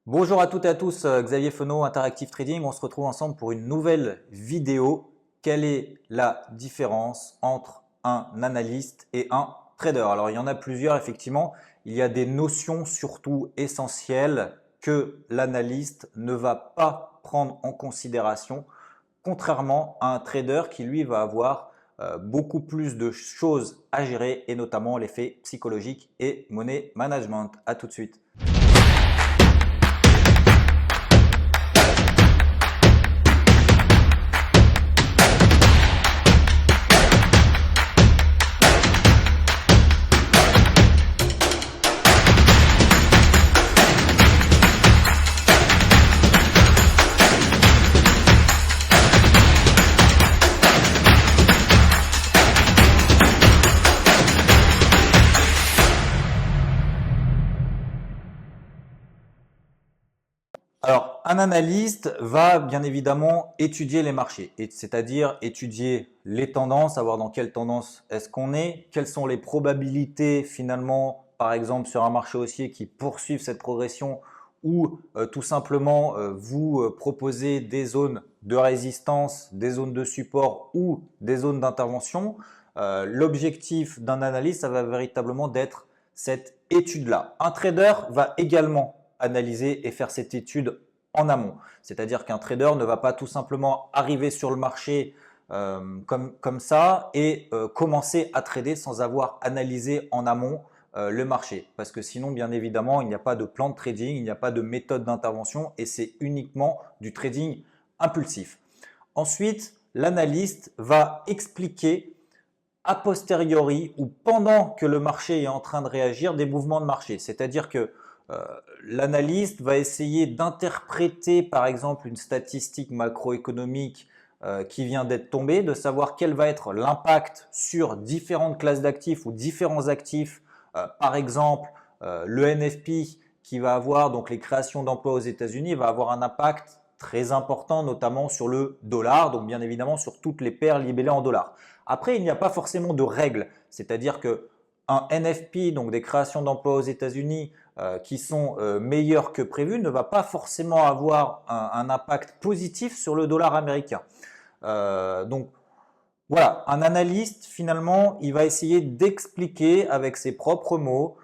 Bonjour à toutes et à tous, Xavier Fenot, Interactive Trading. On se retrouve ensemble pour une nouvelle vidéo. Quelle est la différence entre un analyste et un trader? Alors, il y en a plusieurs, effectivement. Il y a des notions surtout essentielles que l'analyste ne va pas prendre en considération, contrairement à un trader qui, lui, va avoir beaucoup plus de choses à gérer et notamment l'effet psychologique et money management. À tout de suite. Alors, un analyste va bien évidemment étudier les marchés, c'est-à-dire étudier les tendances, savoir dans quelle tendance est-ce qu'on est, quelles sont les probabilités finalement, par exemple sur un marché haussier qui poursuivent cette progression ou tout simplement vous proposer des zones de résistance, des zones de support ou des zones d'intervention. L'objectif d'un analyste, ça va véritablement d'être cette étude-là. Un trader va également analyser et faire cette étude en amont. C'est-à-dire qu'un trader ne va pas tout simplement arriver sur le marché comme ça et commencer à trader sans avoir analysé en amont le marché. Parce que sinon, bien évidemment, il n'y a pas de plan de trading, il n'y a pas de méthode d'intervention et c'est uniquement du trading impulsif. Ensuite, l'analyste va expliquer a posteriori ou pendant que le marché est en train de réagir des mouvements de marché. C'est-à-dire que l'analyste va essayer d'interpréter par exemple une statistique macroéconomique qui vient d'être tombée, de savoir quel va être l'impact sur différentes classes d'actifs ou différents actifs. Par exemple, le NFP qui va avoir donc les créations d'emplois aux États-Unis va avoir un impact très important, notamment sur le dollar, donc bien évidemment sur toutes les paires libellées en dollars. Après, il n'y a pas forcément de règles, c'est-à-dire que un NFP, donc des créations d'emplois aux États-Unis qui sont meilleures que prévues, ne va pas forcément avoir un impact positif sur le dollar américain. Donc voilà, un analyste finalement, il va essayer d'expliquer avec ses propres mots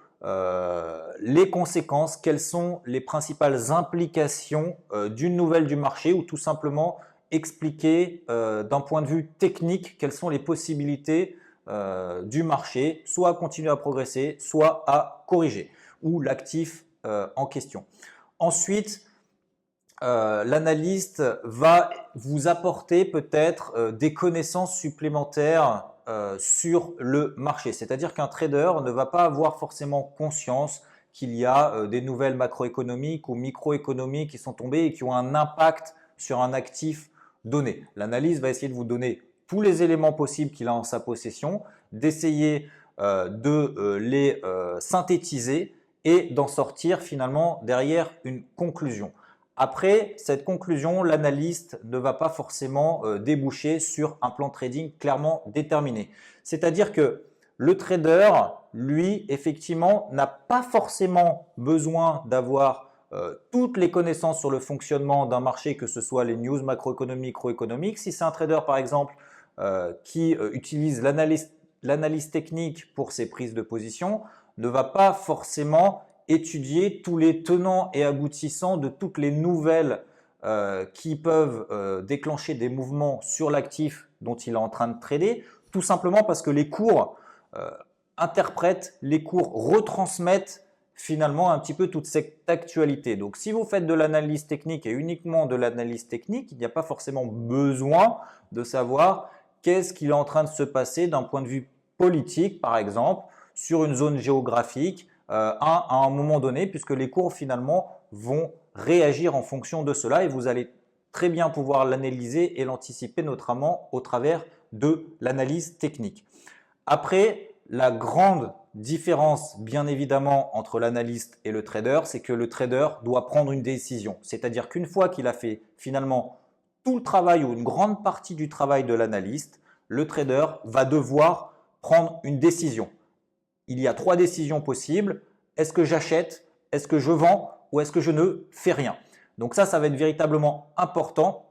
les conséquences, quelles sont les principales implications d'une nouvelle du marché ou tout simplement expliquer d'un point de vue technique quelles sont les possibilités du marché, soit à continuer à progresser, soit à corriger, ou l'actif en question. Ensuite, l'analyste va vous apporter peut-être des connaissances supplémentaires sur le marché. C'est-à-dire qu'un trader ne va pas avoir forcément conscience qu'il y a des nouvelles macroéconomiques ou microéconomiques qui sont tombées et qui ont un impact sur un actif donné. L'analyse va essayer de vous donner tous les éléments possibles qu'il a en sa possession, d'essayer de les synthétiser et d'en sortir finalement derrière une conclusion. Après cette conclusion, l'analyste ne va pas forcément déboucher sur un plan de trading clairement déterminé. C'est-à-dire que le trader, lui, effectivement, n'a pas forcément besoin d'avoir toutes les connaissances sur le fonctionnement d'un marché, que ce soit les news macroéconomiques, microéconomiques. Si c'est un trader, par exemple, qui utilise l'analyse technique pour ses prises de position, ne va pas forcément étudier tous les tenants et aboutissants de toutes les nouvelles qui peuvent déclencher des mouvements sur l'actif dont il est en train de trader, tout simplement parce que les cours interprètent, les cours retransmettent finalement un petit peu toute cette actualité. Donc si vous faites de l'analyse technique et uniquement de l'analyse technique, il n'y a pas forcément besoin de savoir qu'est-ce qu'il est en train de se passer d'un point de vue politique, par exemple, sur une zone géographique, à un moment donné, puisque les cours finalement vont réagir en fonction de cela et vous allez très bien pouvoir l'analyser et l'anticiper notamment au travers de l'analyse technique. Après, la grande différence bien évidemment entre l'analyste et le trader, c'est que le trader doit prendre une décision. C'est-à-dire qu'une fois qu'il a fait finalement tout le travail ou une grande partie du travail de l'analyste, le trader va devoir prendre une décision. Il y a 3 décisions possibles. Est-ce que j'achète? Est-ce que je vends? ou est-ce que je ne fais rien? Donc ça va être véritablement important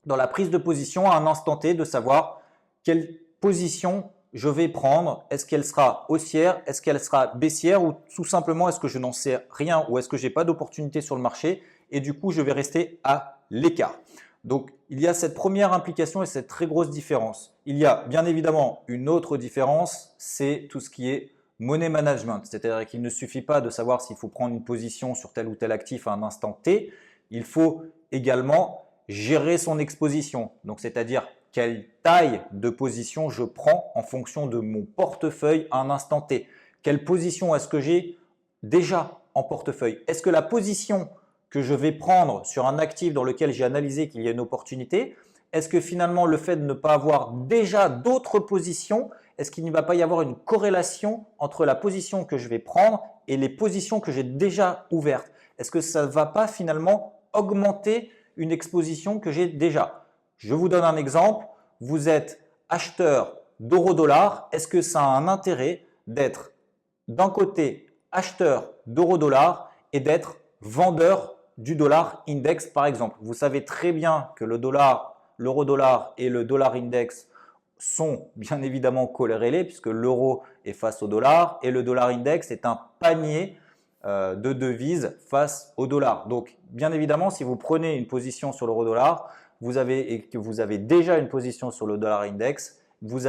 dans la prise de position à un instant T de savoir quelle position je vais prendre. Est-ce qu'elle sera haussière? Est-ce qu'elle sera baissière? Ou tout simplement, est-ce que je n'en sais rien? Ou est-ce que je n'ai pas d'opportunité sur le marché? Et du coup, je vais rester à l'écart. Donc, il y a cette première implication et cette très grosse différence. Il y a bien évidemment une autre différence, c'est tout ce qui est money management. C'est-à-dire qu'il ne suffit pas de savoir s'il faut prendre une position sur tel ou tel actif à un instant T. Il faut également gérer son exposition. Donc, c'est-à-dire quelle taille de position je prends en fonction de mon portefeuille à un instant T. Quelle position est-ce que j'ai déjà en portefeuille? Est-ce que la position que je vais prendre sur un actif dans lequel j'ai analysé qu'il y a une opportunité, est-ce que finalement le fait de ne pas avoir déjà d'autres positions, est-ce qu'il ne va pas y avoir une corrélation entre la position que je vais prendre et les positions que j'ai déjà ouvertes? Est-ce que ça ne va pas finalement augmenter une exposition que j'ai déjà? Je vous donne un exemple. Vous êtes acheteur d'euro-dollar. Est-ce que ça a un intérêt d'être d'un côté acheteur d'euro-dollar et d'être vendeur du dollar index par exemple? Vous savez très bien que le dollar, l'euro-dollar et le dollar index sont bien évidemment corrélés puisque l'euro est face au dollar et le dollar index est un panier de devises face au dollar. Donc, bien évidemment, si vous prenez une position sur l'euro-dollar et que vous avez déjà une position sur le dollar index, vous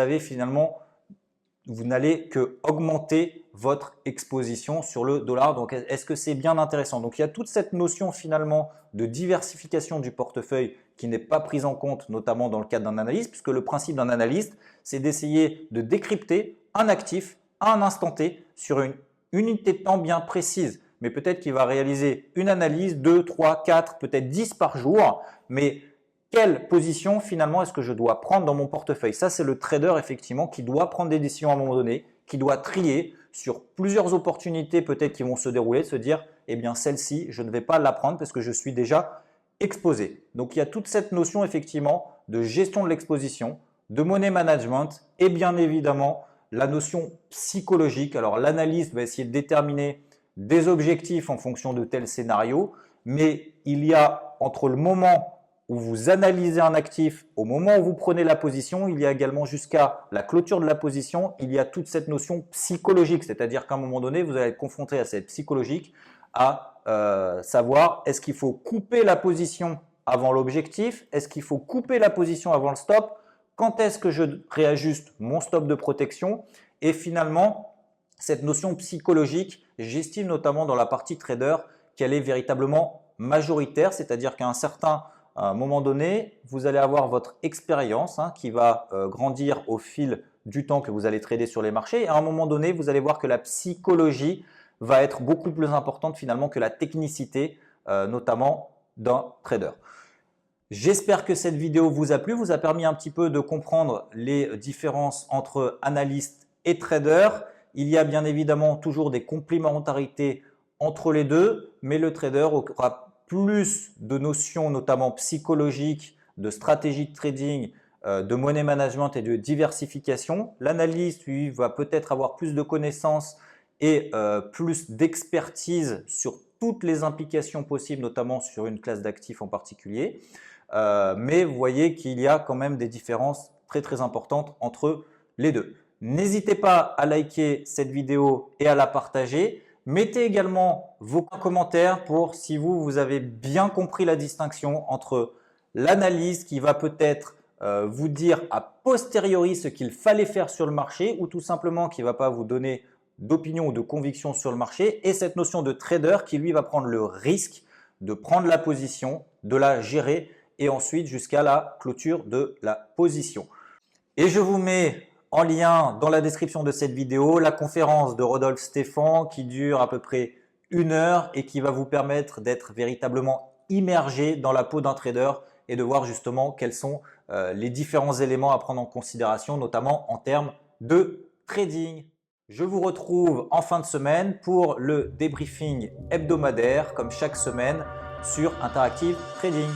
n'allez que augmenter votre exposition sur le dollar. Donc, est-ce que c'est bien intéressant? Donc, il y a toute cette notion finalement de diversification du portefeuille qui n'est pas prise en compte, notamment dans le cadre d'un analyste, puisque le principe d'un analyste, c'est d'essayer de décrypter un actif à un instant T sur une unité de temps bien précise. Mais peut-être qu'il va réaliser une analyse, 2, 3, 4, peut-être 10 par jour. Mais quelle position finalement est-ce que je dois prendre dans mon portefeuille? Ça, c'est le trader effectivement qui doit prendre des décisions à un moment donné, qui doit trier sur plusieurs opportunités peut-être qui vont se dérouler, de se dire, eh bien celle-ci, je ne vais pas la prendre parce que je suis déjà exposé. Donc, il y a toute cette notion effectivement de gestion de l'exposition, de money management et bien évidemment la notion psychologique. Alors, l'analyste va essayer de déterminer des objectifs en fonction de tel scénario, mais il y a entre le moment où vous analysez un actif, au moment où vous prenez la position, il y a également jusqu'à la clôture de la position, il y a toute cette notion psychologique, c'est-à-dire qu'à un moment donné, vous allez être confronté à cette psychologique, à savoir est-ce qu'il faut couper la position avant l'objectif, est-ce qu'il faut couper la position avant le stop, quand est-ce que je réajuste mon stop de protection et finalement, cette notion psychologique, j'estime notamment dans la partie trader qu'elle est véritablement majoritaire, c'est-à-dire qu'à un certain moment donné, vous allez avoir votre expérience qui va grandir au fil du temps que vous allez trader sur les marchés. Et à un moment donné, vous allez voir que la psychologie va être beaucoup plus importante finalement que la technicité, notamment d'un trader. J'espère que cette vidéo vous a plu, vous a permis un petit peu de comprendre les différences entre analyste et trader. Il y a bien évidemment toujours des complémentarités entre les deux, mais le trader aura plus de notions notamment psychologiques, de stratégie de trading, de money management et de diversification. L'analyste, lui, va peut-être avoir plus de connaissances et plus d'expertise sur toutes les implications possibles, notamment sur une classe d'actifs en particulier. Mais vous voyez qu'il y a quand même des différences très très importantes entre les deux. N'hésitez pas à liker cette vidéo et à la partager. Mettez également vos commentaires pour si vous avez bien compris la distinction entre l'analyse qui va peut-être vous dire a posteriori ce qu'il fallait faire sur le marché ou tout simplement qui ne va pas vous donner d'opinion ou de conviction sur le marché et cette notion de trader qui lui va prendre le risque de prendre la position, de la gérer et ensuite jusqu'à la clôture de la position. Et je vous mets en lien dans la description de cette vidéo la conférence de Rodolphe Stéphan qui dure à peu près 1 heure et qui va vous permettre d'être véritablement immergé dans la peau d'un trader et de voir justement quels sont les différents éléments à prendre en considération, notamment en termes de trading. Je vous retrouve en fin de semaine pour le débriefing hebdomadaire comme chaque semaine sur Interactive Trading.